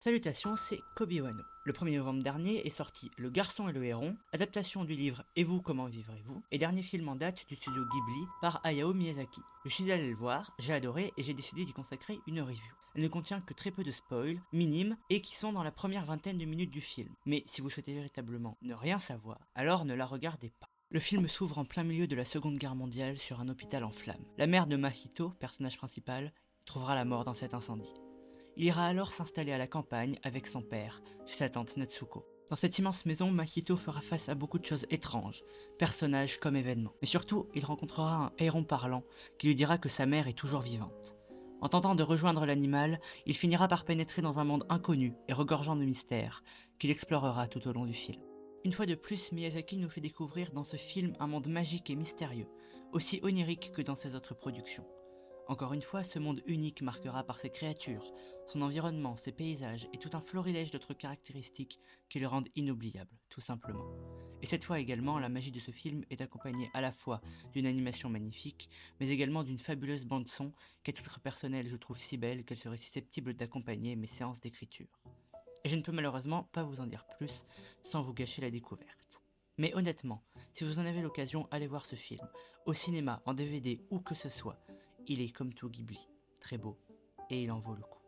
Salutations, c'est Kobe Wano. Le 1er novembre dernier est sorti Le Garçon et le Héron, adaptation du livre Et vous, comment vivrez-vous, et dernier film en date du studio Ghibli par Hayao Miyazaki. Je suis allé le voir, j'ai adoré et j'ai décidé d'y consacrer une review. Elle ne contient que très peu de spoils, minimes, et qui sont dans la première vingtaine de minutes du film. Mais si vous souhaitez véritablement ne rien savoir, alors ne la regardez pas. Le film s'ouvre en plein milieu de la Seconde Guerre mondiale sur un hôpital en flammes. La mère de Mahito, personnage principal, trouvera la mort dans cet incendie. Il ira alors s'installer à la campagne avec son père, chez sa tante Natsuko. Dans cette immense maison, Mahito fera face à beaucoup de choses étranges, personnages comme événements. Mais surtout, il rencontrera un héron parlant qui lui dira que sa mère est toujours vivante. En tentant de rejoindre l'animal, il finira par pénétrer dans un monde inconnu et regorgeant de mystères, qu'il explorera tout au long du film. Une fois de plus, Miyazaki nous fait découvrir dans ce film un monde magique et mystérieux, aussi onirique que dans ses autres productions. Encore une fois, ce monde unique marquera par ses créatures, son environnement, ses paysages et tout un florilège d'autres caractéristiques qui le rendent inoubliable, tout simplement. Et cette fois également, la magie de ce film est accompagnée à la fois d'une animation magnifique, mais également d'une fabuleuse bande-son qu'à titre personnel je trouve si belle qu'elle serait susceptible d'accompagner mes séances d'écriture. Et je ne peux malheureusement pas vous en dire plus sans vous gâcher la découverte. Mais honnêtement, si vous en avez l'occasion, allez voir ce film, au cinéma, en DVD, où que ce soit. Il est comme tout Ghibli, très beau, et il en vaut le coup.